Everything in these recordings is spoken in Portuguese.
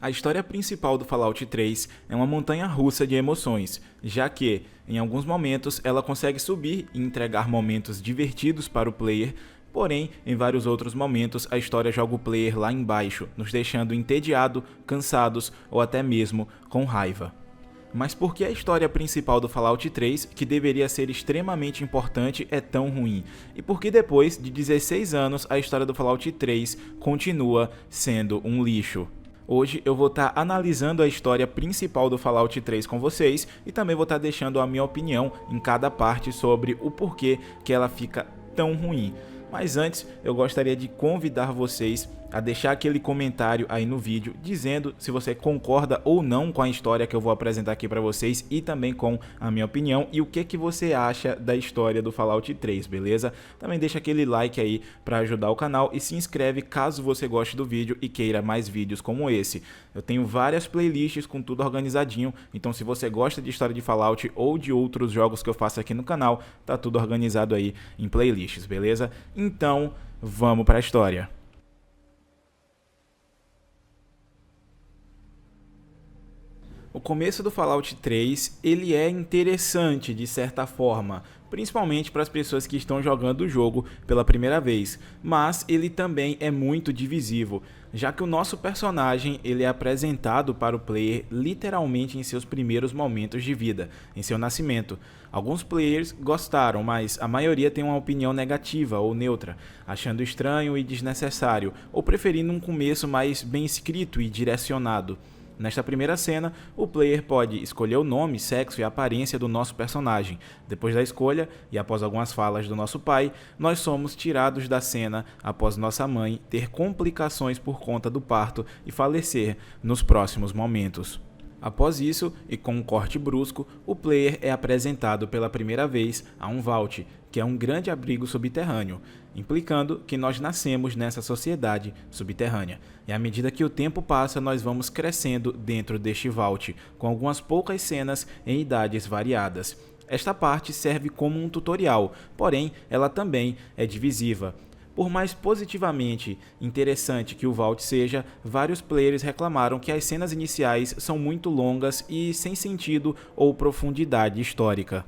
A história principal do Fallout 3 é uma montanha-russa de emoções, já que, em alguns momentos, ela consegue subir e entregar momentos divertidos para o player, porém, em vários outros momentos, a história joga o player lá embaixo, nos deixando entediado, cansados ou até mesmo com raiva. Mas por que a história principal do Fallout 3, que deveria ser extremamente importante, é tão ruim? E por que depois de 16 anos a história do Fallout 3 continua sendo um lixo? Hoje eu vou estar analisando a história principal do Fallout 3 com vocês e também vou estar deixando a minha opinião em cada parte sobre o porquê que ela fica tão ruim. Mas antes, eu gostaria de convidar vocês a deixar aquele comentário aí no vídeo dizendo se você concorda ou não com a história que eu vou apresentar aqui para vocês e também com a minha opinião e o que você acha da história do Fallout 3, beleza? Também deixa aquele like aí para ajudar o canal e se inscreve caso você goste do vídeo e queira mais vídeos como esse. Eu tenho várias playlists com tudo organizadinho, então se você gosta de história de Fallout ou de outros jogos que eu faço aqui no canal, tá tudo organizado aí em playlists, beleza? Então, vamos para a história. O começo do Fallout 3, ele é interessante de certa forma, principalmente para as pessoas que estão jogando o jogo pela primeira vez, mas ele também é muito divisivo, já que o nosso personagem ele é apresentado para o player literalmente em seus primeiros momentos de vida, em seu nascimento. Alguns players gostaram, mas a maioria tem uma opinião negativa ou neutra, achando estranho e desnecessário, ou preferindo um começo mais bem escrito e direcionado. Nesta primeira cena, o player pode escolher o nome, sexo e aparência do nosso personagem. Depois da escolha, e após algumas falas do nosso pai, nós somos tirados da cena após nossa mãe ter complicações por conta do parto e falecer nos próximos momentos. Após isso, e com um corte brusco, o player é apresentado pela primeira vez a um Vault, que é um grande abrigo subterrâneo, implicando que nós nascemos nessa sociedade subterrânea. E à medida que o tempo passa, nós vamos crescendo dentro deste Vault, com algumas poucas cenas em idades variadas. Esta parte serve como um tutorial, porém, ela também é divisiva. Por mais positivamente interessante que o Vault seja, vários players reclamaram que as cenas iniciais são muito longas e sem sentido ou profundidade histórica.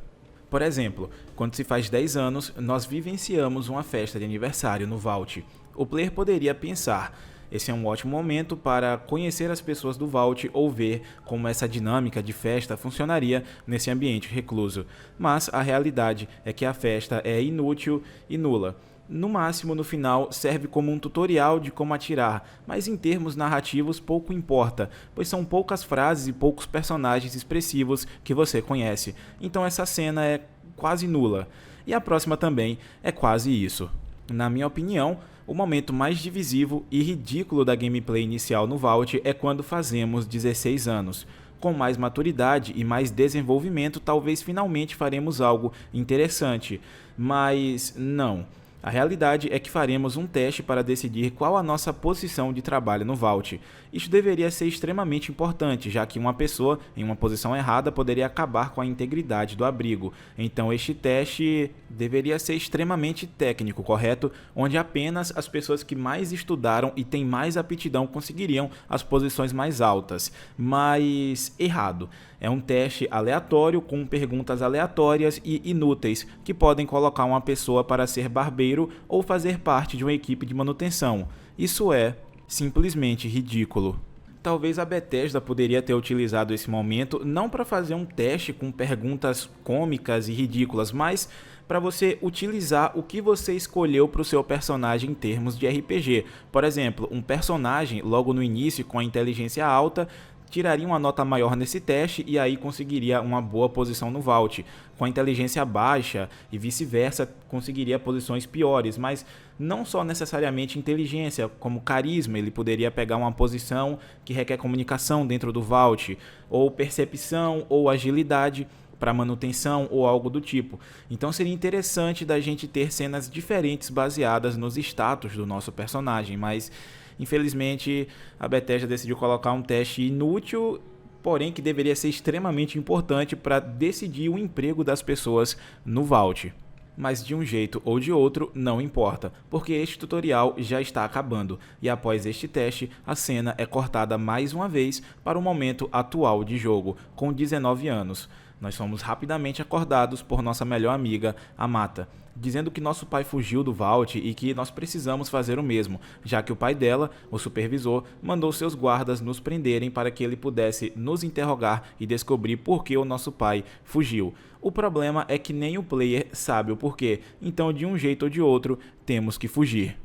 Por exemplo, quando se faz 10 anos, nós vivenciamos uma festa de aniversário no Vault. O player poderia pensar: esse é um ótimo momento para conhecer as pessoas do Vault ou ver como essa dinâmica de festa funcionaria nesse ambiente recluso. Mas a realidade é que a festa é inútil e nula. No máximo, no final, serve como um tutorial de como atirar, mas em termos narrativos pouco importa, pois são poucas frases e poucos personagens expressivos que você conhece, então essa cena é quase nula. E a próxima também é quase isso. Na minha opinião, o momento mais divisivo e ridículo da gameplay inicial no Vault é quando fazemos 16 anos. Com mais maturidade e mais desenvolvimento, talvez finalmente faremos algo interessante, mas não. A realidade é que faremos um teste para decidir qual a nossa posição de trabalho no Vault. Isso deveria ser extremamente importante, já que uma pessoa em uma posição errada poderia acabar com a integridade do abrigo. Então este teste deveria ser extremamente técnico, correto? Onde apenas as pessoas que mais estudaram e têm mais aptidão conseguiriam as posições mais altas. Mas errado. É um teste aleatório com perguntas aleatórias e inúteis que podem colocar uma pessoa para ser barbeiro ou fazer parte de uma equipe de manutenção. Isso é simplesmente ridículo. Talvez a Bethesda poderia ter utilizado esse momento não para fazer um teste com perguntas cômicas e ridículas, mas para você utilizar o que você escolheu para o seu personagem em termos de RPG. Por exemplo, um personagem logo no início com a inteligência alta tiraria uma nota maior nesse teste e aí conseguiria uma boa posição no Vault. Com a inteligência baixa e vice-versa, conseguiria posições piores, mas não só necessariamente inteligência, como carisma, ele poderia pegar uma posição que requer comunicação dentro do Vault, ou percepção ou agilidade para manutenção ou algo do tipo. Então seria interessante da gente ter cenas diferentes baseadas nos status do nosso personagem, mas infelizmente a Bethesda decidiu colocar um teste inútil, porém que deveria ser extremamente importante para decidir o emprego das pessoas no Vault. mas de um jeito ou de outro não importa, porque este tutorial já está acabando e após este teste a cena é cortada mais uma vez para o momento atual de jogo, com 19 anos. Nós somos rapidamente acordados por nossa melhor amiga, Amata, dizendo que nosso pai fugiu do Vault e que nós precisamos fazer o mesmo, já que o pai dela, o supervisor, mandou seus guardas nos prenderem para que ele pudesse nos interrogar e descobrir por que o nosso pai fugiu. O problema é que nem o player sabe o porquê, então de um jeito ou de outro temos que fugir.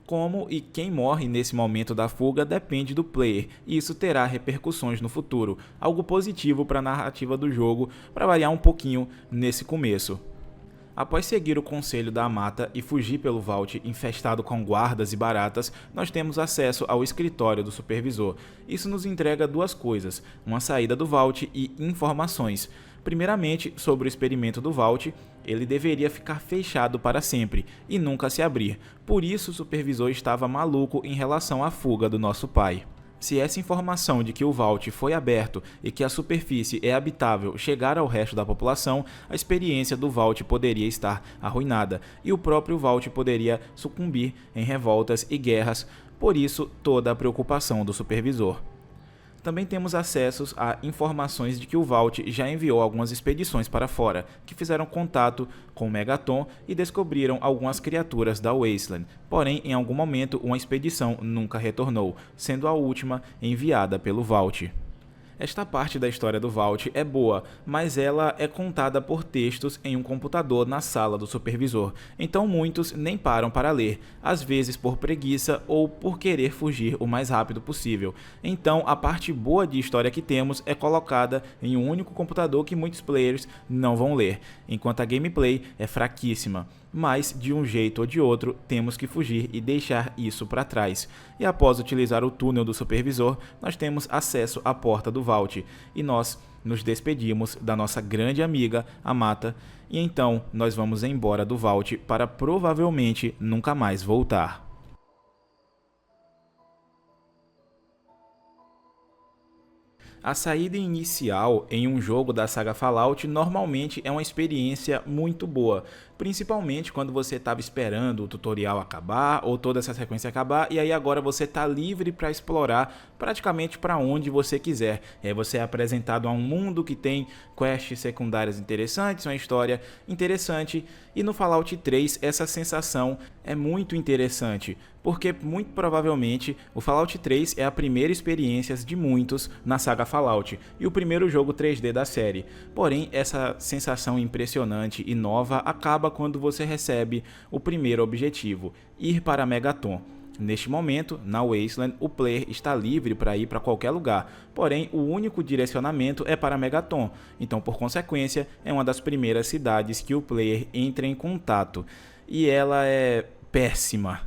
Como e quem morre nesse momento da fuga depende do player, e isso terá repercussões no futuro, algo positivo para a narrativa do jogo, para variar um pouquinho nesse começo. Após seguir o conselho da Amata e fugir pelo Vault infestado com guardas e baratas, nós temos acesso ao escritório do supervisor. Isso nos entrega duas coisas, uma saída do Vault e informações. Primeiramente, sobre o experimento do Vault, ele deveria ficar fechado para sempre e nunca se abrir. Por isso o supervisor estava maluco em relação à fuga do nosso pai. Se essa informação de que o Vault foi aberto e que a superfície é habitável chegar ao resto da população, a experiência do Vault poderia estar arruinada e o próprio Vault poderia sucumbir em revoltas e guerras, por isso toda a preocupação do supervisor. Também temos acessos a informações de que o Vault já enviou algumas expedições para fora, que fizeram contato com Megaton e descobriram algumas criaturas da Wasteland, porém em algum momento uma expedição nunca retornou, sendo a última enviada pelo Vault. Esta parte da história do Vault é boa, mas ela é contada por textos em um computador na sala do supervisor, então muitos nem param para ler, às vezes por preguiça ou por querer fugir o mais rápido possível. Então a parte boa de história que temos é colocada em um único computador que muitos players não vão ler, enquanto a gameplay é fraquíssima. Mas, de um jeito ou de outro, temos que fugir e deixar isso para trás. E após utilizar o túnel do supervisor, nós temos acesso à porta do Vault, e nós nos despedimos da nossa grande amiga, Amata, e então nós vamos embora do Vault para provavelmente nunca mais voltar. A saída inicial em um jogo da saga Fallout normalmente é uma experiência muito boa, principalmente quando você estava esperando o tutorial acabar ou toda essa sequência acabar e aí agora você está livre para explorar praticamente para onde você quiser. Você é apresentado a um mundo que tem quests secundárias interessantes, uma história interessante, e no Fallout 3 essa sensação é muito interessante, porque muito provavelmente o Fallout 3 é a primeira experiência de muitos na saga Fallout e o primeiro jogo 3D da série. Porém, essa sensação impressionante e nova acaba quando você recebe o primeiro objetivo, ir para Megaton. Neste momento, na Wasteland, o player está livre para ir para qualquer lugar, porém o único direcionamento é para Megaton, então por consequência é uma das primeiras cidades que o player entra em contato, e ela é péssima.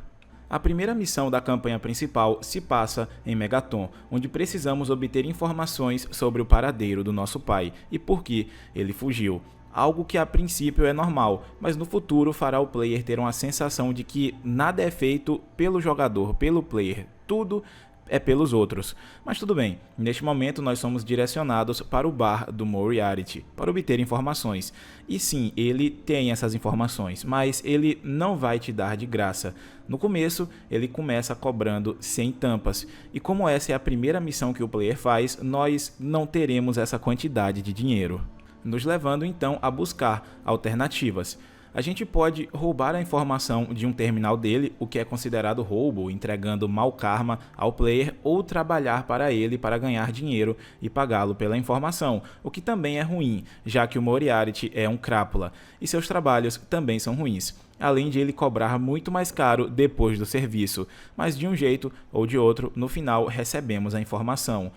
A primeira missão da campanha principal se passa em Megaton, onde precisamos obter informações sobre o paradeiro do nosso pai e por que ele fugiu. Algo que a princípio é normal, mas no futuro fará o player ter uma sensação de que nada é feito pelo jogador, pelo player, tudo é pelos outros. Mas tudo bem, neste momento nós somos direcionados para o bar do Moriarty para obter informações. E sim, ele tem essas informações, mas ele não vai te dar de graça. No começo, ele começa cobrando 100 tampas, e como essa é a primeira missão que o player faz, nós não teremos essa quantidade de dinheiro, nos levando então a buscar alternativas. A gente pode roubar a informação de um terminal dele, o que é considerado roubo, entregando mau karma ao player, ou trabalhar para ele para ganhar dinheiro e pagá-lo pela informação, o que também é ruim, já que o Moriarty é um crápula, e seus trabalhos também são ruins, além de ele cobrar muito mais caro depois do serviço, mas de um jeito ou de outro, no final recebemos a informação.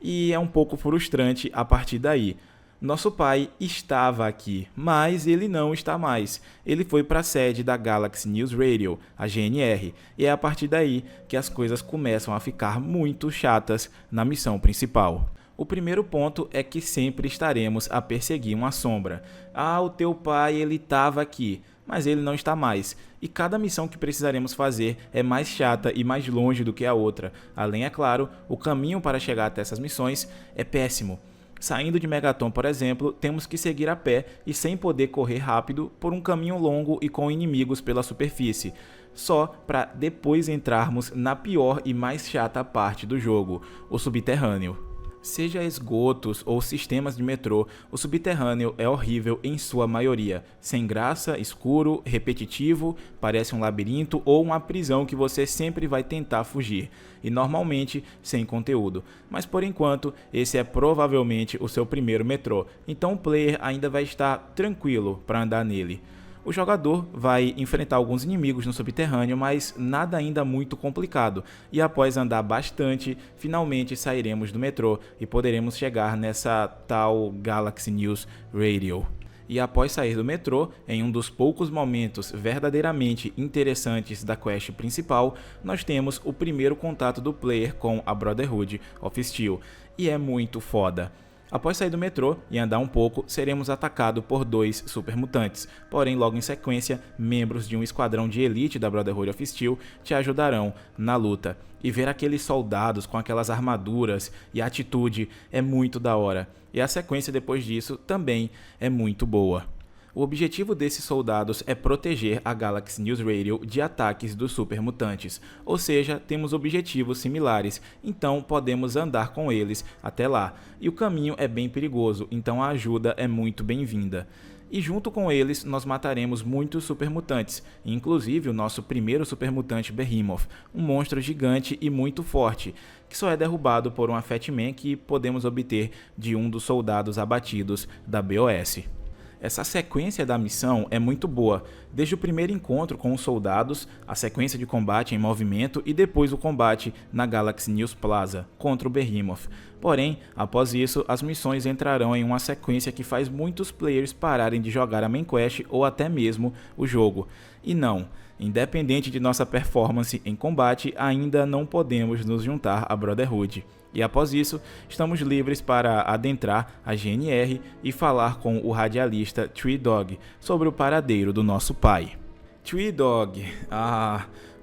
E é um pouco frustrante a partir daí. Nosso pai estava aqui, mas ele não está mais. Ele foi para a sede da Galaxy News Radio, a GNR, e é a partir daí que as coisas começam a ficar muito chatas na missão principal. O primeiro ponto é que sempre estaremos a perseguir uma sombra. O teu pai, ele estava aqui, mas ele não está mais. E cada missão que precisaremos fazer é mais chata e mais longe do que a outra. Além, é claro, o caminho para chegar até essas missões é péssimo. Saindo de Megaton, por exemplo, temos que seguir a pé e sem poder correr rápido por um caminho longo e com inimigos pela superfície, só para depois entrarmos na pior e mais chata parte do jogo, o subterrâneo. Seja esgotos ou sistemas de metrô, o subterrâneo é horrível em sua maioria. Sem graça, escuro, repetitivo, parece um labirinto ou uma prisão que você sempre vai tentar fugir. E normalmente sem conteúdo. Mas por enquanto, esse é provavelmente o seu primeiro metrô, então o player ainda vai estar tranquilo para andar nele. O jogador vai enfrentar alguns inimigos no subterrâneo, mas nada ainda muito complicado, e após andar bastante, finalmente sairemos do metrô e poderemos chegar nessa tal Galaxy News Radio. E após sair do metrô, em um dos poucos momentos verdadeiramente interessantes da quest principal, nós temos o primeiro contato do player com a Brotherhood of Steel, e é muito foda. Após sair do metrô e andar um pouco, seremos atacados por 2 supermutantes, porém logo em sequência, membros de um esquadrão de elite da Brotherhood of Steel te ajudarão na luta. E ver aqueles soldados com aquelas armaduras e atitude é muito da hora, e a sequência depois disso também é muito boa. O objetivo desses soldados é proteger a Galaxy News Radio de ataques dos supermutantes, ou seja, temos objetivos similares, então podemos andar com eles até lá. E o caminho é bem perigoso, então a ajuda é muito bem-vinda. E junto com eles nós mataremos muitos supermutantes, inclusive o nosso primeiro supermutante Behemoth, um monstro gigante e muito forte, que só é derrubado por uma Fat Man que podemos obter de um dos soldados abatidos da BOS. Essa sequência da missão é muito boa, desde o primeiro encontro com os soldados, a sequência de combate em movimento e depois o combate na Galaxy News Plaza contra o Behemoth. Porém, após isso, as missões entrarão em uma sequência que faz muitos players pararem de jogar a main quest ou até mesmo o jogo. E não, independente de nossa performance em combate, ainda não podemos nos juntar à Brotherhood. E após isso, estamos livres para adentrar a GNR e falar com o radialista Tree Dog sobre o paradeiro do nosso pai. Tree Dog,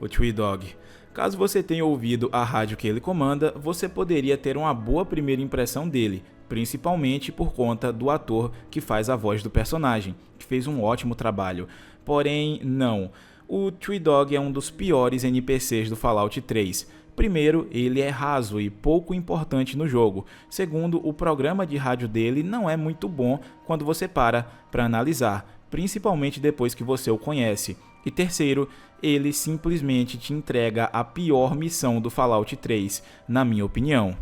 o Tree Dog. Caso você tenha ouvido a rádio que ele comanda, você poderia ter uma boa primeira impressão dele, principalmente por conta do ator que faz a voz do personagem, que fez um ótimo trabalho. Porém, não. O Tree Dog é um dos piores NPCs do Fallout 3. Primeiro, ele é raso e pouco importante no jogo. Segundo, o programa de rádio dele não é muito bom quando você para analisar, principalmente depois que você o conhece. E terceiro, ele simplesmente te entrega a pior missão do Fallout 3, na minha opinião.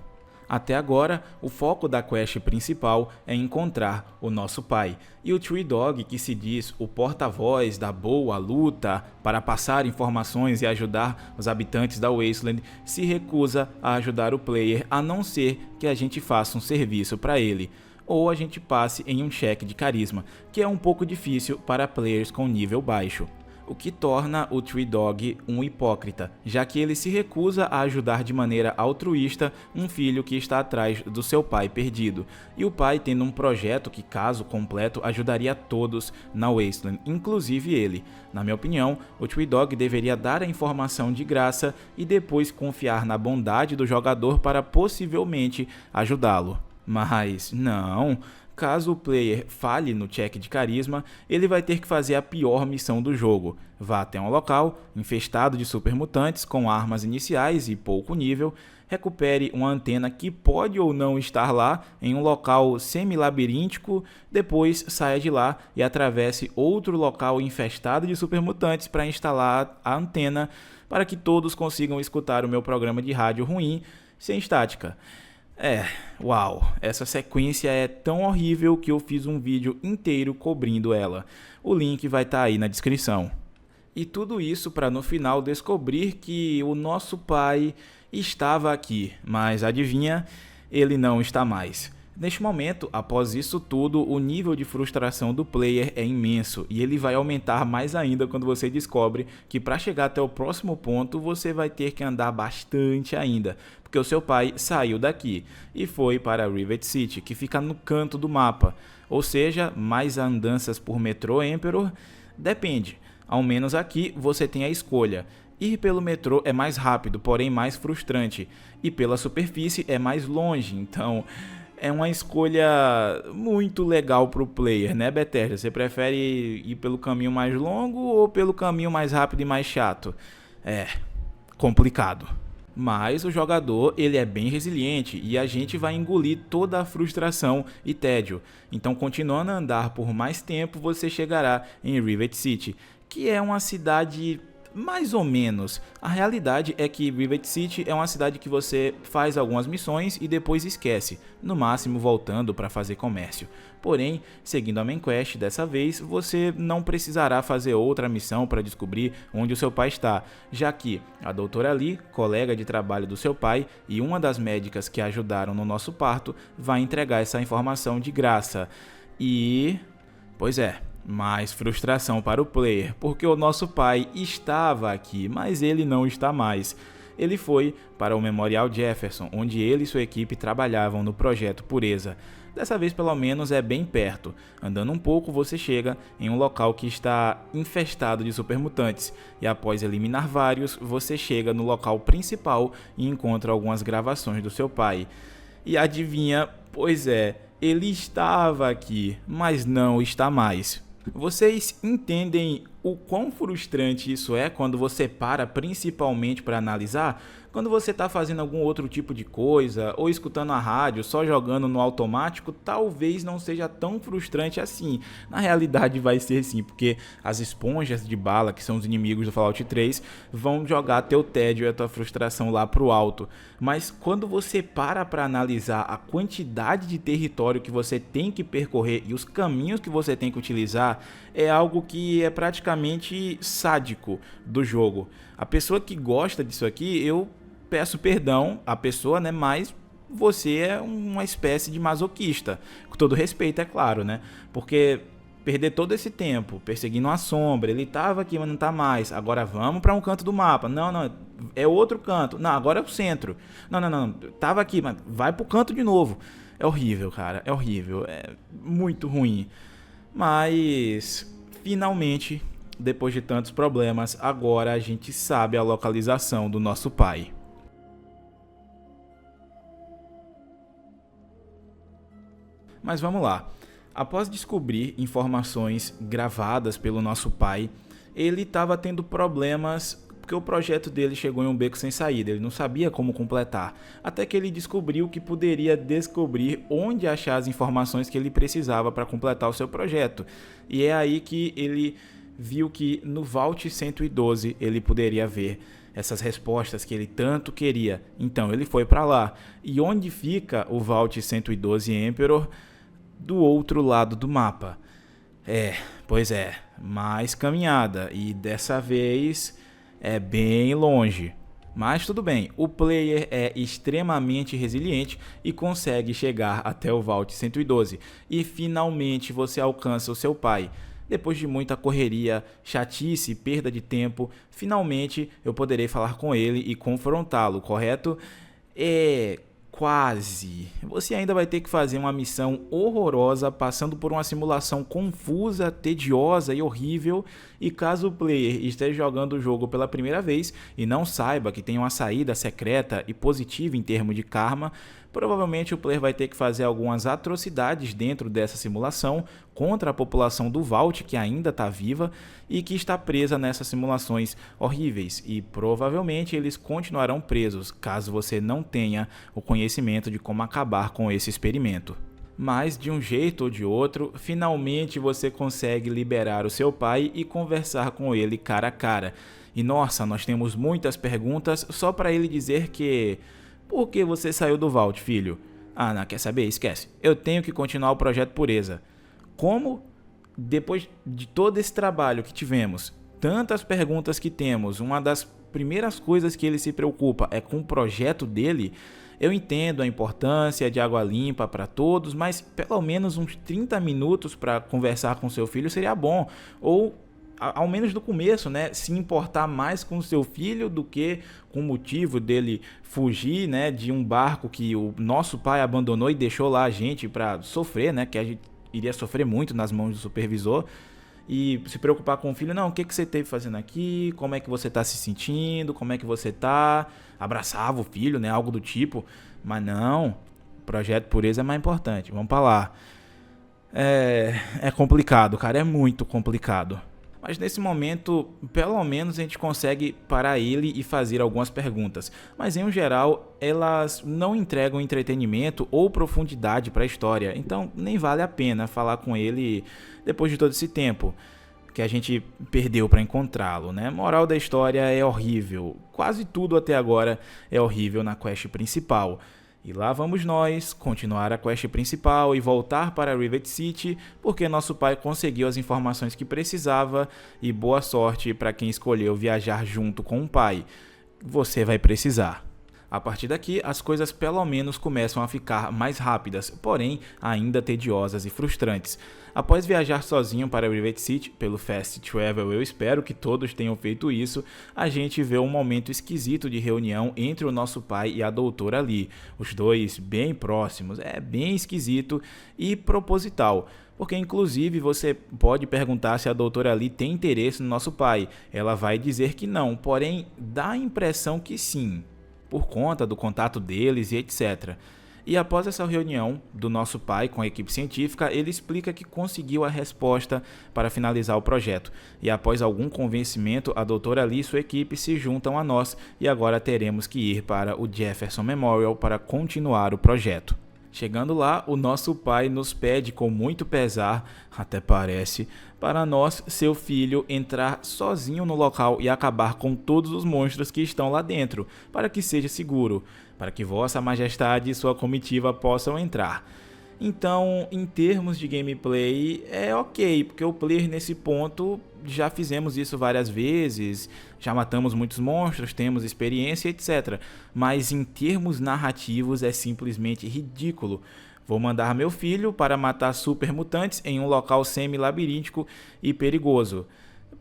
Até agora, o foco da quest principal é encontrar o nosso pai, e o Tree Dog, que se diz o porta-voz da boa luta para passar informações e ajudar os habitantes da Wasteland, se recusa a ajudar o player a não ser que a gente faça um serviço para ele, ou a gente passe em um cheque de carisma, que é um pouco difícil para players com nível baixo. O que torna o Tree Dog um hipócrita, já que ele se recusa a ajudar de maneira altruísta um filho que está atrás do seu pai perdido, e o pai tendo um projeto que, caso completo, ajudaria todos na Wasteland, inclusive ele. Na minha opinião, o Tree Dog deveria dar a informação de graça e depois confiar na bondade do jogador para possivelmente ajudá-lo. Mas não. Caso o player falhe no check de carisma, ele vai ter que fazer a pior missão do jogo. Vá até um local infestado de supermutantes com armas iniciais e pouco nível, recupere uma antena que pode ou não estar lá em um local semi-labiríntico, depois saia de lá e atravesse outro local infestado de supermutantes para instalar a antena para que todos consigam escutar o meu programa de rádio ruim sem estática. Uau, essa sequência é tão horrível que eu fiz um vídeo inteiro cobrindo ela. O link vai estar aí na descrição. E tudo isso para no final descobrir que o nosso pai estava aqui, mas adivinha, ele não está mais. Neste momento, após isso tudo, o nível de frustração do player é imenso e ele vai aumentar mais ainda quando você descobre que para chegar até o próximo ponto você vai ter que andar bastante ainda, porque o seu pai saiu daqui e foi para Rivet City, que fica no canto do mapa, ou seja, mais andanças por metrô Emperor? Depende, ao menos aqui você tem a escolha. Ir pelo metrô é mais rápido, porém mais frustrante, e pela superfície é mais longe, então é uma escolha muito legal pro player, né, Bethesda? Você prefere ir pelo caminho mais longo ou pelo caminho mais rápido e mais chato? É, complicado. Mas o jogador, ele é bem resiliente e a gente vai engolir toda a frustração e tédio. Então, continuando a andar por mais tempo, você chegará em Rivet City, que é uma cidade mais ou menos. A realidade é que Rivet City é uma cidade que você faz algumas missões e depois esquece, no máximo voltando para fazer comércio. Porém, seguindo a main quest dessa vez, você não precisará fazer outra missão para descobrir onde o seu pai está, já que a doutora Lee, colega de trabalho do seu pai e uma das médicas que ajudaram no nosso parto, vai entregar essa informação de graça. E... pois é, mais frustração para o player, porque o nosso pai estava aqui, mas ele não está mais. Ele foi para o Memorial Jefferson, onde ele e sua equipe trabalhavam no projeto Pureza. Dessa vez pelo menos é bem perto. Andando um pouco você chega em um local que está infestado de supermutantes, e após eliminar vários, você chega no local principal e encontra algumas gravações do seu pai. E adivinha, pois é, ele estava aqui, mas não está mais. Vocês entendem o quão frustrante isso é quando você para principalmente para analisar? Quando você está fazendo algum outro tipo de coisa, ou escutando a rádio, só jogando no automático, talvez não seja tão frustrante assim. Na realidade vai ser sim, porque as esponjas de bala, que são os inimigos do Fallout 3, vão jogar teu tédio e a tua frustração lá pro alto. Mas quando você para analisar a quantidade de território que você tem que percorrer e os caminhos que você tem que utilizar, é algo que é praticamente sádico do jogo. A pessoa que gosta disso aqui, eu peço perdão à pessoa, né? Mas você é uma espécie de masoquista. Com todo respeito, é claro, né? Porque perder todo esse tempo perseguindo uma sombra, ele tava aqui, mas não tá mais. Agora vamos para um canto do mapa. Não, não, é outro canto. Não, agora é o centro. Não, não, não, tava aqui, mas vai pro canto de novo. É horrível, cara, é horrível. É muito ruim. Mas finalmente, depois de tantos problemas, agora a gente sabe a localização do nosso pai. Mas vamos lá. Após descobrir informações gravadas pelo nosso pai, ele estava tendo problemas porque o projeto dele chegou em um beco sem saída, ele não sabia como completar, até que ele descobriu que poderia descobrir onde achar as informações que ele precisava para completar o seu projeto. E é aí que ele viu que no Vault 112 ele poderia ver essas respostas que ele tanto queria. Então ele foi para lá. E onde fica o Vault 112 Emperor? Do outro lado do mapa. Pois é, mais caminhada, e dessa vez é bem longe. Mas tudo bem, o player é extremamente resiliente e consegue chegar até o Vault 112. E finalmente você alcança o seu pai. Depois de muita correria, chatice e perda de tempo, finalmente eu poderei falar com ele e confrontá-lo, correto? Quase. Você ainda vai ter que fazer uma missão horrorosa, passando por uma simulação confusa, tediosa e horrível. E caso o player esteja jogando o jogo pela primeira vez e não saiba que tem uma saída secreta e positiva em termos de karma, provavelmente o player vai ter que fazer algumas atrocidades dentro dessa simulação contra a população do Vault, que ainda está viva e que está presa nessas simulações horríveis, e provavelmente eles continuarão presos caso você não tenha o conhecimento de como acabar com esse experimento. Mas de um jeito ou de outro, finalmente você consegue liberar o seu pai e conversar com ele cara a cara. E nossa, nós temos muitas perguntas só para ele dizer que... Por que você saiu do Vault, filho? Ah, não, quer saber? Esquece. Eu tenho que continuar o projeto Pureza. Como? Depois de todo esse trabalho que tivemos, tantas perguntas que temos, uma das primeiras coisas que ele se preocupa é com o projeto dele. Eu entendo a importância de água limpa para todos, mas pelo menos uns 30 minutos para conversar com seu filho seria bom. Ou ao menos no começo, né, se importar mais com o seu filho do que com o motivo dele fugir, né, de um barco que o nosso pai abandonou e deixou lá a gente para sofrer, né, que a gente iria sofrer muito nas mãos do supervisor, e se preocupar com o filho. Não, o que você esteve fazendo aqui, como é que você está se sentindo, como é que você está, abraçava o filho, né, algo do tipo. Mas não, Projeto Pureza é mais importante, vamos pra lá. É complicado, cara, é muito complicado. Mas nesse momento, pelo menos a gente consegue parar ele e fazer algumas perguntas. Mas em geral, elas não entregam entretenimento ou profundidade para a história. Então nem vale a pena falar com ele depois de todo esse tempo que a gente perdeu para encontrá-lo, né? Moral da história é horrível. Quase tudo até agora é horrível na quest principal. E lá vamos nós continuar a quest principal e voltar para Rivet City, porque nosso pai conseguiu as informações que precisava e boa sorte para quem escolheu viajar junto com o pai. Você vai precisar. A partir daqui, as coisas pelo menos começam a ficar mais rápidas, porém ainda tediosas e frustrantes. Após viajar sozinho para Rivet City, pelo Fast Travel, eu espero que todos tenham feito isso, a gente vê um momento esquisito de reunião entre o nosso pai e a doutora Lee. Os dois bem próximos, é bem esquisito e proposital. Porque inclusive você pode perguntar se a doutora Lee tem interesse no nosso pai. Ela vai dizer que não, porém dá a impressão que sim, por conta do contato deles e etc. E após essa reunião do nosso pai com a equipe científica, ele explica que conseguiu a resposta para finalizar o projeto. E após algum convencimento, a doutora Lee e sua equipe se juntam a nós e agora teremos que ir para o Jefferson Memorial para continuar o projeto. Chegando lá, o nosso pai nos pede com muito pesar, até parece, para nós, seu filho, entrar sozinho no local e acabar com todos os monstros que estão lá dentro, para que seja seguro, para que Vossa Majestade e sua comitiva possam entrar. Então, em termos de gameplay, é ok, porque o player nesse ponto já fizemos isso várias vezes, já matamos muitos monstros, temos experiência, etc. Mas em termos narrativos é simplesmente ridículo. Vou mandar meu filho para matar super mutantes em um local semi-labiríntico e perigoso.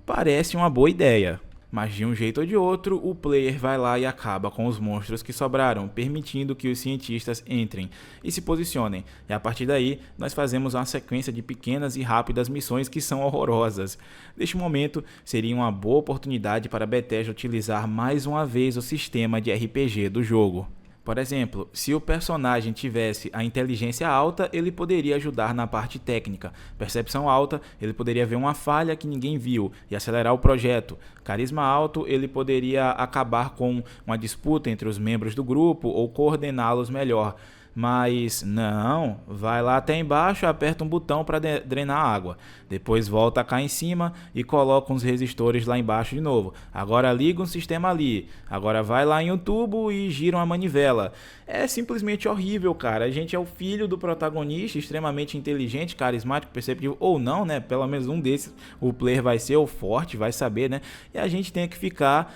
Parece uma boa ideia. Mas de um jeito ou de outro, o player vai lá e acaba com os monstros que sobraram, permitindo que os cientistas entrem e se posicionem. E a partir daí, nós fazemos uma sequência de pequenas e rápidas missões que são horrorosas. Neste momento, seria uma boa oportunidade para Bethesda utilizar mais uma vez o sistema de RPG do jogo. Por exemplo, se o personagem tivesse a inteligência alta, ele poderia ajudar na parte técnica. Percepção alta, ele poderia ver uma falha que ninguém viu e acelerar o projeto. Carisma alto, ele poderia acabar com uma disputa entre os membros do grupo ou coordená-los melhor. Mas não, vai lá até embaixo, aperta um botão para drenar a água. Depois volta cá em cima e coloca uns resistores lá embaixo de novo. Agora liga um sistema ali. Agora vai lá em um tubo e gira uma manivela. É simplesmente horrível, cara. A gente é o filho do protagonista, extremamente inteligente, carismático, perceptivo ou não, né? Pelo menos um desses o player vai ser o forte, vai saber, né? E a gente tem que ficar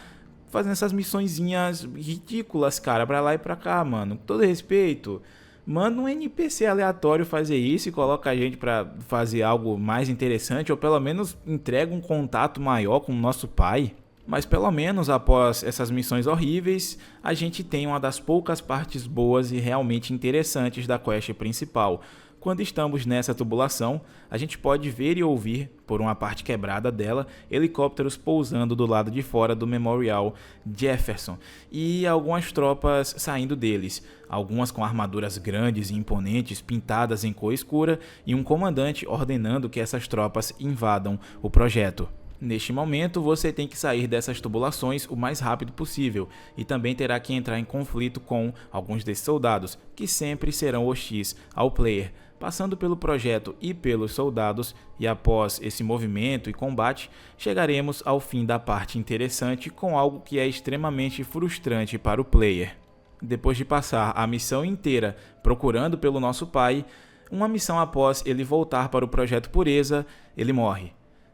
fazendo essas missõezinhas ridículas, cara, pra lá e pra cá, mano. Com todo respeito, manda um NPC aleatório fazer isso e coloca a gente pra fazer algo mais interessante, ou pelo menos entrega um contato maior com o nosso pai. Mas pelo menos após essas missões horríveis, a gente tem uma das poucas partes boas e realmente interessantes da quest principal. Quando estamos nessa tubulação, a gente pode ver e ouvir, por uma parte quebrada dela, helicópteros pousando do lado de fora do Memorial Jefferson e algumas tropas saindo deles, algumas com armaduras grandes e imponentes pintadas em cor escura e um comandante ordenando que essas tropas invadam o projeto. Neste momento, você tem que sair dessas tubulações o mais rápido possível e também terá que entrar em conflito com alguns desses soldados, que sempre serão hostis ao player. Passando pelo projeto e pelos soldados, e após esse movimento e combate, chegaremos ao fim da parte interessante com algo que é extremamente frustrante para o player. Depois de passar a missão inteira procurando pelo nosso pai, uma missão após ele voltar para o Projeto Pureza, ele morre.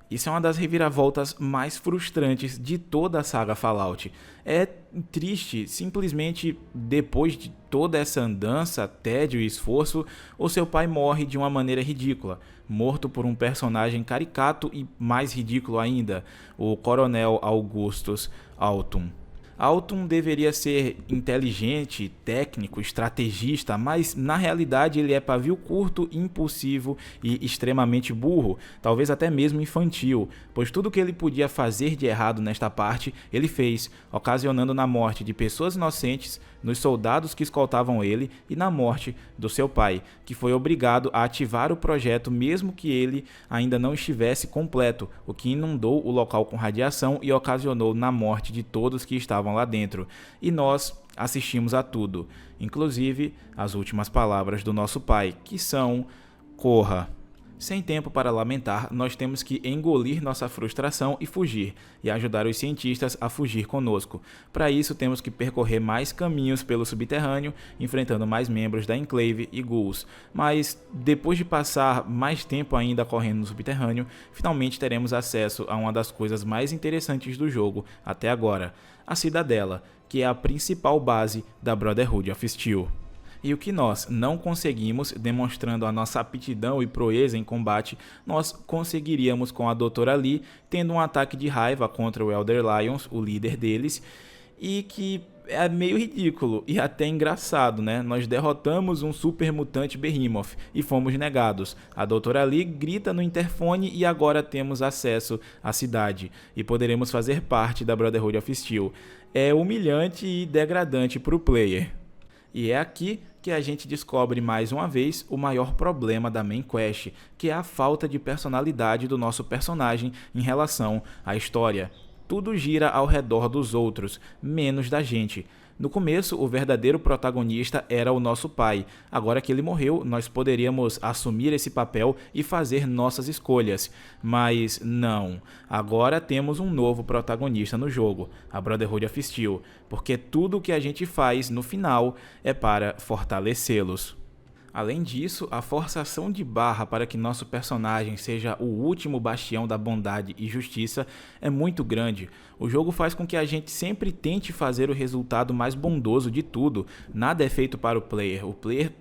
Isso é uma das reviravoltas mais frustrantes de toda a saga Fallout. É triste, simplesmente depois de toda essa andança, tédio e esforço, o seu pai morre de uma maneira ridícula, morto por um personagem caricato e mais ridículo ainda, o Coronel Augustus Autumn. Alton deveria ser inteligente, técnico, estrategista, mas na realidade ele é pavio curto, impulsivo e extremamente burro, talvez até mesmo infantil, pois tudo que ele podia fazer de errado nesta parte, ele fez, ocasionando na morte de pessoas inocentes, nos soldados que escoltavam ele e na morte do seu pai, que foi obrigado a ativar o projeto mesmo que ele ainda não estivesse completo, o que inundou o local com radiação e ocasionou na morte de todos que estavam lá dentro. E nós assistimos a tudo, inclusive as últimas palavras do nosso pai, que são: corra. Sem tempo para lamentar, nós temos que engolir nossa frustração e fugir, e ajudar os cientistas a fugir conosco. Para isso, temos que percorrer mais caminhos pelo subterrâneo, enfrentando mais membros da Enclave e ghouls. Mas, depois de passar mais tempo ainda correndo no subterrâneo, finalmente teremos acesso a uma das coisas mais interessantes do jogo até agora, a Cidadela, que é a principal base da Brotherhood of Steel. E o que nós não conseguimos, demonstrando a nossa aptidão e proeza em combate, nós conseguiríamos com a Doutora Lee, tendo um ataque de raiva contra o Elder Lyons, o líder deles, e que é meio ridículo e até engraçado, né? Nós derrotamos um super mutante Behemoth e fomos negados. A Doutora Lee grita no interfone e agora temos acesso à cidade e poderemos fazer parte da Brotherhood of Steel. É humilhante e degradante para o player. E é aqui que a gente descobre mais uma vez o maior problema da main quest, que é a falta de personalidade do nosso personagem em relação à história. Tudo gira ao redor dos outros, menos da gente. No começo, o verdadeiro protagonista era o nosso pai. Agora que ele morreu, nós poderíamos assumir esse papel e fazer nossas escolhas. Mas não. Agora temos um novo protagonista no jogo, a Brotherhood of Steel, porque tudo o que a gente faz no final é para fortalecê-los. Além disso, a forçação de barra para que nosso personagem seja o último bastião da bondade e justiça é muito grande. O jogo faz com que a gente sempre tente fazer o resultado mais bondoso de tudo. Nada é feito para o player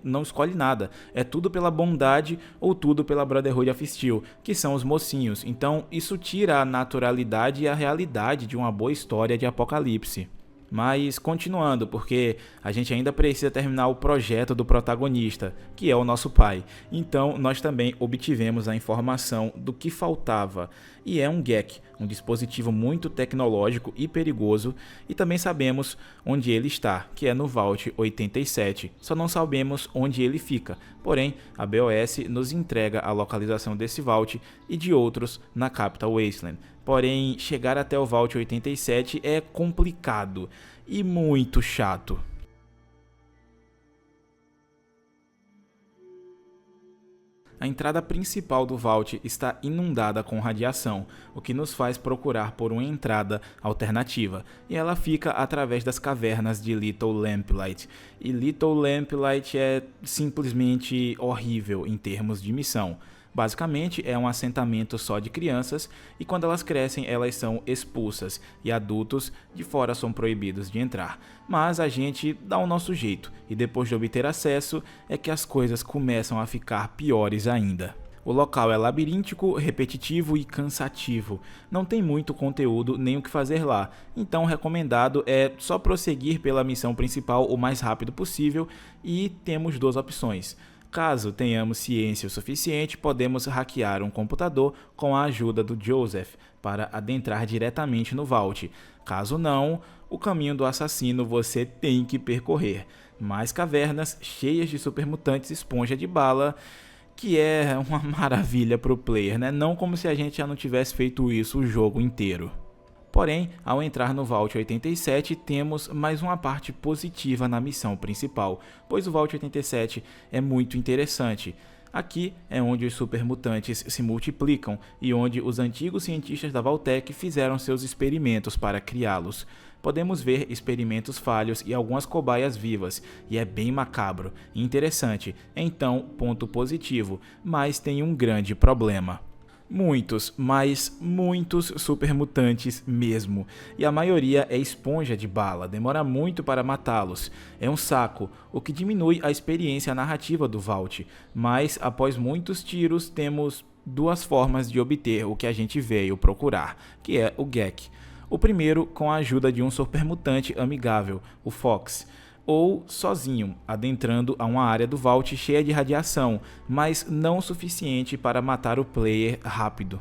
não escolhe nada. É tudo pela bondade ou tudo pela Brotherhood of Steel, que são os mocinhos. Então isso tira a naturalidade e a realidade de uma boa história de apocalipse. Mas continuando, porque a gente ainda precisa terminar o projeto do protagonista, que é o nosso pai. Então nós também obtivemos a informação do que faltava, e é um GECK, um dispositivo muito tecnológico e perigoso, e também sabemos onde ele está, que é no Vault 87. Só não sabemos onde ele fica, porém a BOS nos entrega a localização desse Vault e de outros na Capital Wasteland. Porém, chegar até o Vault 87 é complicado e muito chato. A entrada principal do Vault está inundada com radiação, o que nos faz procurar por uma entrada alternativa, e ela fica através das cavernas de Little Lamplight. E Little Lamplight é simplesmente horrível em termos de missão. Basicamente, é um assentamento só de crianças e quando elas crescem, elas são expulsas e adultos de fora são proibidos de entrar. Mas a gente dá o nosso jeito e depois de obter acesso é que as coisas começam a ficar piores ainda. O local é labiríntico, repetitivo e cansativo. Não tem muito conteúdo nem o que fazer lá, então o recomendado é só prosseguir pela missão principal o mais rápido possível e temos duas opções. Caso tenhamos ciência o suficiente, podemos hackear um computador com a ajuda do Joseph para adentrar diretamente no Vault. Caso não, o caminho do assassino você tem que percorrer. Mais cavernas cheias de supermutantes esponja de bala, que é uma maravilha para o player, né? Não como se a gente já não tivesse feito isso o jogo inteiro. Porém, ao entrar no Vault 87, temos mais uma parte positiva na missão principal, pois o Vault 87 é muito interessante. Aqui é onde os supermutantes se multiplicam e onde os antigos cientistas da Vault-Tec fizeram seus experimentos para criá-los. Podemos ver experimentos falhos e algumas cobaias vivas, e é bem macabro e interessante, então ponto positivo, mas tem um grande problema. Muitos, mas muitos supermutantes mesmo, e a maioria é esponja de bala, demora muito para matá-los, é um saco, o que diminui a experiência narrativa do Vault, mas após muitos tiros temos duas formas de obter o que a gente veio procurar, que é o GECK. O primeiro com a ajuda de um supermutante amigável, o Fox, ou sozinho, adentrando a uma área do Vault cheia de radiação, mas não o suficiente para matar o player rápido.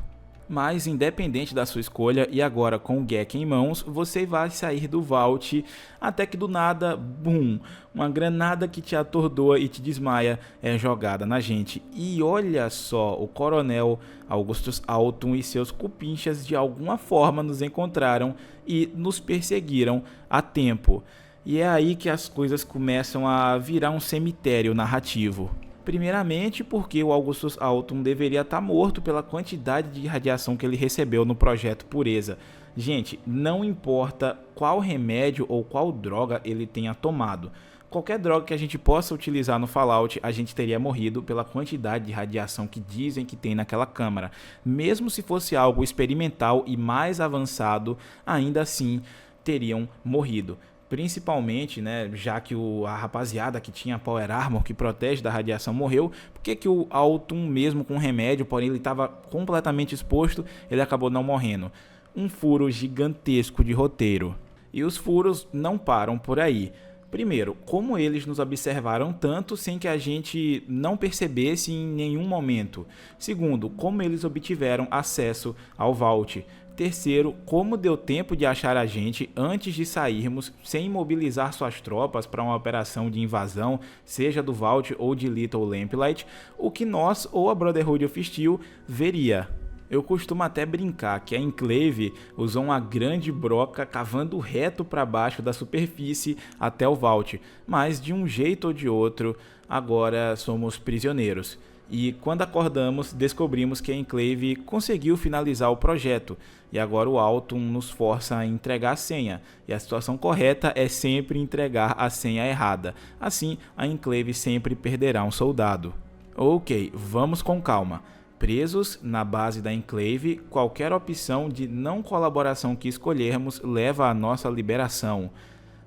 Mas independente da sua escolha, e agora com o Gek em mãos, você vai sair do Vault até que do nada, BUM! Uma granada que te atordoa e te desmaia é jogada na gente. E olha só, o Coronel Augustus Alton e seus cupinchas de alguma forma nos encontraram e nos perseguiram a tempo. E é aí que as coisas começam a virar um cemitério narrativo. Primeiramente porque o Augustus Alton deveria estar morto pela quantidade de radiação que ele recebeu no projeto Pureza. Gente, não importa qual remédio ou qual droga ele tenha tomado. Qualquer droga que a gente possa utilizar no Fallout, a gente teria morrido pela quantidade de radiação que dizem que tem naquela câmara. Mesmo se fosse algo experimental e mais avançado, ainda assim teriam morrido. Principalmente, né, já que a rapaziada que tinha Power Armor que protege da radiação morreu, por que o Alton, mesmo com remédio, porém ele estava completamente exposto, ele acabou não morrendo? Um furo gigantesco de roteiro. E os furos não param por aí. Primeiro, como eles nos observaram tanto sem que a gente não percebesse em nenhum momento. Segundo, como eles obtiveram acesso ao Vault. Terceiro, como deu tempo de achar a gente antes de sairmos sem mobilizar suas tropas para uma operação de invasão, seja do Vault ou de Little Lamplight, o que nós ou a Brotherhood of Steel veria. Eu costumo até brincar que a Enclave usou uma grande broca cavando reto para baixo da superfície até o Vault, mas de um jeito ou de outro, agora somos prisioneiros. E quando acordamos, descobrimos que a Enclave conseguiu finalizar o projeto, e agora o Alton nos força a entregar a senha, e a situação correta é sempre entregar a senha errada, assim a Enclave sempre perderá um soldado. Ok, vamos com calma. Presos na base da Enclave, qualquer opção de não colaboração que escolhermos leva à nossa liberação.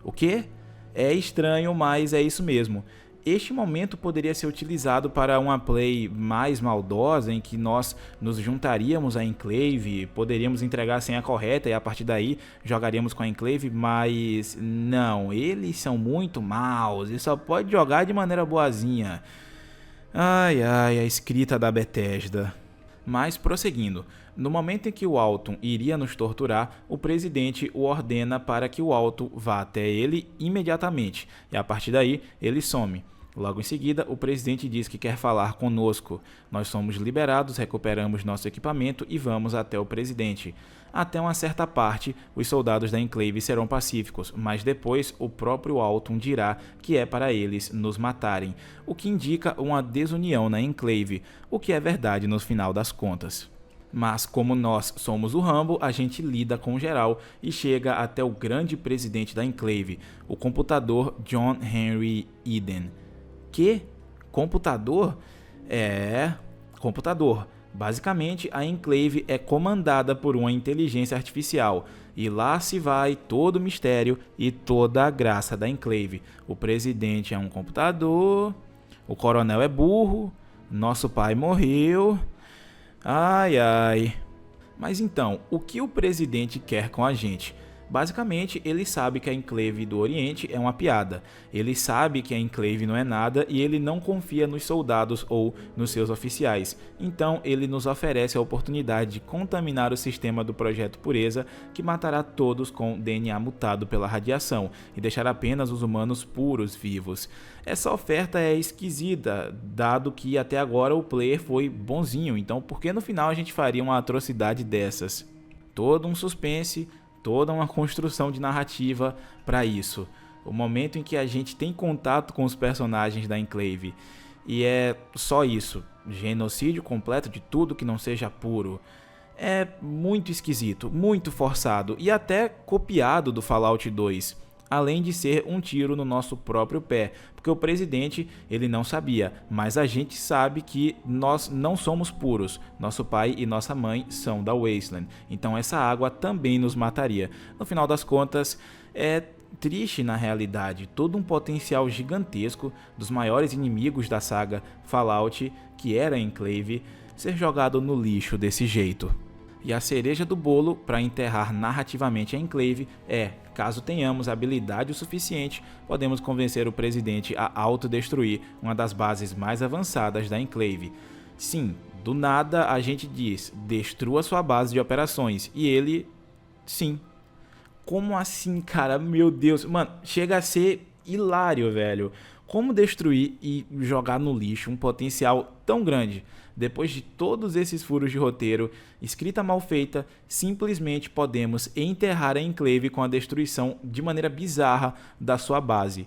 O quê? É estranho, mas é isso mesmo. Este momento poderia ser utilizado para uma play mais maldosa, em que nós nos juntaríamos à Enclave, poderíamos entregar a senha correta e a partir daí jogaríamos com a Enclave, mas não, eles são muito maus e só pode jogar de maneira boazinha. Ai, a escrita da Bethesda. Mas prosseguindo, no momento em que o Alton iria nos torturar, o presidente o ordena para que o Alton vá até ele imediatamente, e a partir daí ele some. Logo em seguida, o presidente diz que quer falar conosco. Nós somos liberados, recuperamos nosso equipamento e vamos até o presidente. Até uma certa parte, os soldados da Enclave serão pacíficos, mas depois o próprio Alton dirá que é para eles nos matarem, o que indica uma desunião na Enclave, o que é verdade no final das contas. Mas como nós somos o Rambo, a gente lida com geral e chega até o grande presidente da Enclave, o computador John Henry Eden. Que? Computador? É, computador. Basicamente, a Enclave é comandada por uma inteligência artificial, e lá se vai todo o mistério e toda a graça da Enclave. O presidente é um computador, o coronel é burro, nosso pai morreu. Ai, ai. Mas então, o que o presidente quer com a gente? Basicamente, ele sabe que a Enclave do Oriente é uma piada. Ele sabe que a Enclave não é nada e ele não confia nos soldados ou nos seus oficiais. Então, ele nos oferece a oportunidade de contaminar o sistema do Projeto Pureza, que matará todos com DNA mutado pela radiação e deixar apenas os humanos puros vivos. Essa oferta é esquisita, dado que até agora o player foi bonzinho. Então, por que no final a gente faria uma atrocidade dessas? Todo um suspense, toda uma construção de narrativa para isso. O momento em que a gente tem contato com os personagens da Enclave. E é só isso. Genocídio completo de tudo que não seja puro. É muito esquisito, muito forçado e até copiado do Fallout 2. Além de ser um tiro no nosso próprio pé, porque o presidente ele não sabia, mas a gente sabe que nós não somos puros, nosso pai e nossa mãe são da Wasteland, então essa água também nos mataria. No final das contas, é triste na realidade, todo um potencial gigantesco dos maiores inimigos da saga Fallout, que era a Enclave, ser jogado no lixo desse jeito. E a cereja do bolo para enterrar narrativamente a Enclave é, caso tenhamos habilidade o suficiente, podemos convencer o presidente a autodestruir uma das bases mais avançadas da Enclave. Sim, do nada a gente diz, destrua sua base de operações, e ele, sim. Como assim, cara? Meu Deus, mano, chega a ser hilário, velho. Como destruir e jogar no lixo um potencial tão grande? Depois de todos esses furos de roteiro, escrita mal feita, simplesmente podemos enterrar a Enclave com a destruição de maneira bizarra da sua base.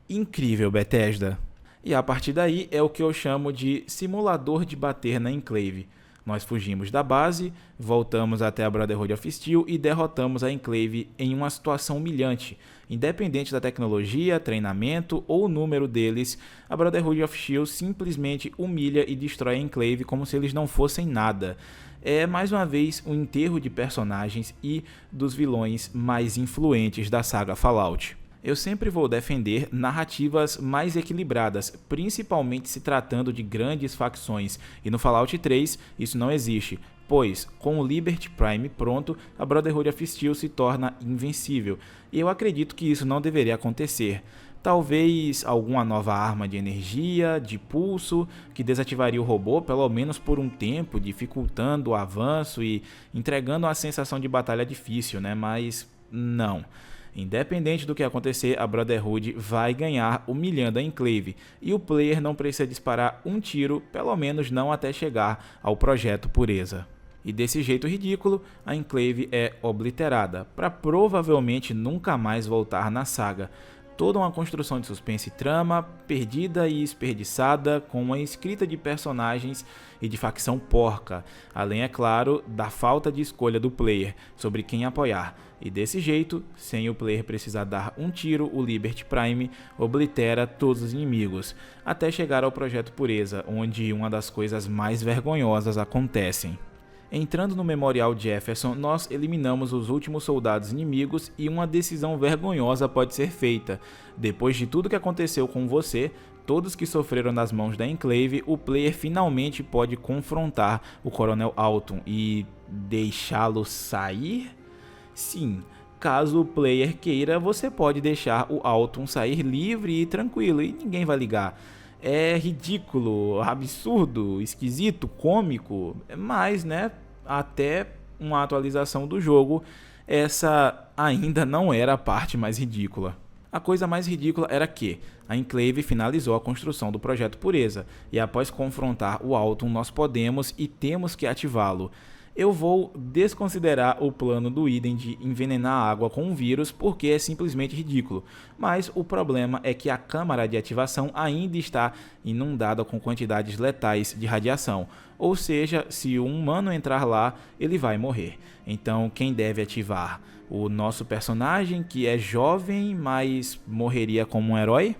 Incrível, Bethesda. E a partir daí é o que eu chamo de simulador de bater na Enclave. Nós fugimos da base, voltamos até a Brotherhood of Steel e derrotamos a Enclave em uma situação humilhante. Independente da tecnologia, treinamento ou número deles, a Brotherhood of Steel simplesmente humilha e destrói a Enclave como se eles não fossem nada. É mais uma vez um enterro de personagens e dos vilões mais influentes da saga Fallout. Eu sempre vou defender narrativas mais equilibradas, principalmente se tratando de grandes facções, e no Fallout 3 isso não existe, pois, com o Liberty Prime pronto, a Brotherhood of Steel se torna invencível, e eu acredito que isso não deveria acontecer. Talvez alguma nova arma de energia, de pulso, que desativaria o robô pelo menos por um tempo, dificultando o avanço e entregando uma sensação de batalha difícil, né? Mas não. Independente do que acontecer, a Brotherhood vai ganhar humilhando a Enclave, e o player não precisa disparar um tiro, pelo menos não até chegar ao Projeto Pureza. E desse jeito ridículo, a Enclave é obliterada, para provavelmente nunca mais voltar na saga. Toda uma construção de suspense e trama, perdida e desperdiçada, com uma escrita de personagens e de facção porca, além, é claro, da falta de escolha do player sobre quem apoiar. E desse jeito, sem o player precisar dar um tiro, o Liberty Prime oblitera todos os inimigos, até chegar ao Projeto Pureza, onde uma das coisas mais vergonhosas acontecem. Entrando no Memorial Jefferson, nós eliminamos os últimos soldados inimigos e uma decisão vergonhosa pode ser feita. Depois de tudo que aconteceu com você, todos que sofreram nas mãos da Enclave, o player finalmente pode confrontar o Coronel Alton e deixá-lo sair? Sim, caso o player queira, você pode deixar o Alton sair livre e tranquilo e ninguém vai ligar. É ridículo, absurdo, esquisito, cômico, mas, né, até uma atualização do jogo, essa ainda não era a parte mais ridícula. A coisa mais ridícula era que a Enclave finalizou a construção do Projeto Pureza, e após confrontar o Alton, nós podemos e temos que ativá-lo. Eu vou desconsiderar o plano do Eden de envenenar a água com um vírus porque é simplesmente ridículo, mas o problema é que a câmara de ativação ainda está inundada com quantidades letais de radiação, ou seja, se um humano entrar lá, ele vai morrer. Então quem deve ativar? O nosso personagem, que é jovem, mas morreria como um herói?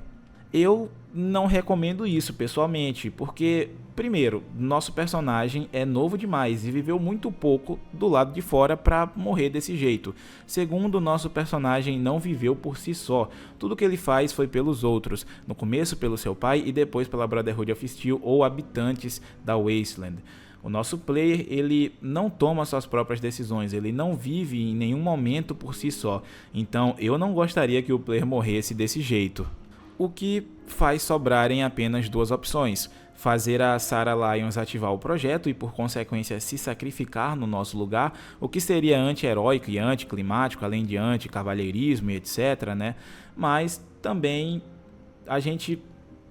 Eu não recomendo isso pessoalmente, porque, primeiro, nosso personagem é novo demais e viveu muito pouco do lado de fora para morrer desse jeito. Segundo, nosso personagem não viveu por si só, tudo que ele faz foi pelos outros, no começo pelo seu pai e depois pela Brotherhood of Steel ou habitantes da Wasteland. O nosso player, ele não toma suas próprias decisões, ele não vive em nenhum momento por si só, então eu não gostaria que o player morresse desse jeito. O que faz sobrarem apenas duas opções: fazer a Sarah Lyons ativar o projeto e por consequência se sacrificar no nosso lugar, o que seria anti-heróico e anticlimático, além de anti-cavalheirismo e etc, né? Mas também a gente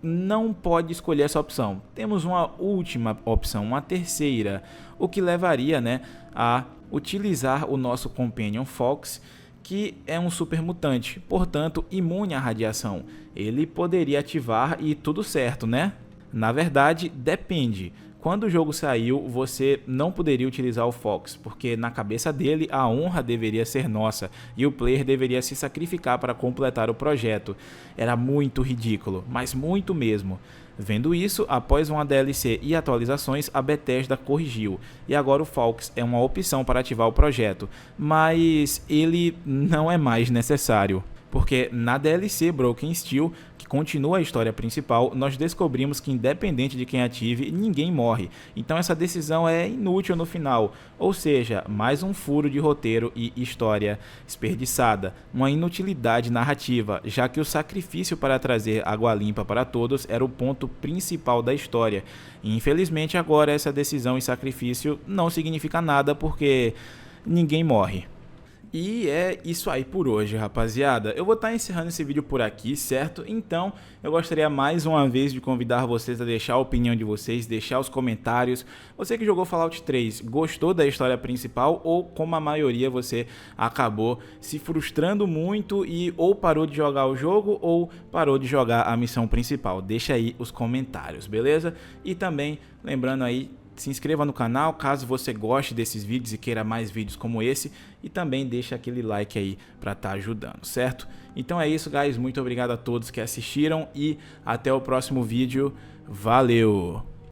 não pode escolher essa opção. Temos uma última opção, uma terceira, o que levaria, né, a utilizar o nosso Companion Fox, que é um super mutante, portanto imune à radiação. Ele poderia ativar e tudo certo, né? Na verdade, depende. Quando o jogo saiu, você não poderia utilizar o Fox, porque na cabeça dele a honra deveria ser nossa e o player deveria se sacrificar para completar o projeto. Era muito ridículo, mas muito mesmo. Vendo isso, após uma DLC e atualizações, a Bethesda corrigiu, e agora o Fox é uma opção para ativar o projeto, mas ele não é mais necessário. Porque na DLC Broken Steel, que continua a história principal, nós descobrimos que independente de quem ative, ninguém morre. Então essa decisão é inútil no final, ou seja, mais um furo de roteiro e história desperdiçada, uma inutilidade narrativa, já que o sacrifício para trazer água limpa para todos era o ponto principal da história. E infelizmente agora essa decisão e sacrifício não significa nada porque ninguém morre. E é isso aí por hoje, rapaziada. Eu vou estar encerrando esse vídeo por aqui, certo? Então, eu gostaria mais uma vez de convidar vocês a deixar a opinião de vocês, deixar os comentários. Você que jogou Fallout 3, gostou da história principal ou, como a maioria, você acabou se frustrando muito e ou parou de jogar o jogo ou parou de jogar a missão principal? Deixa aí os comentários, beleza? E também, lembrando aí, se inscreva no canal caso você goste desses vídeos e queira mais vídeos como esse. E também deixa aquele like aí para estar ajudando, certo? Então é isso, guys. Muito obrigado a todos que assistiram e até o próximo vídeo. Valeu!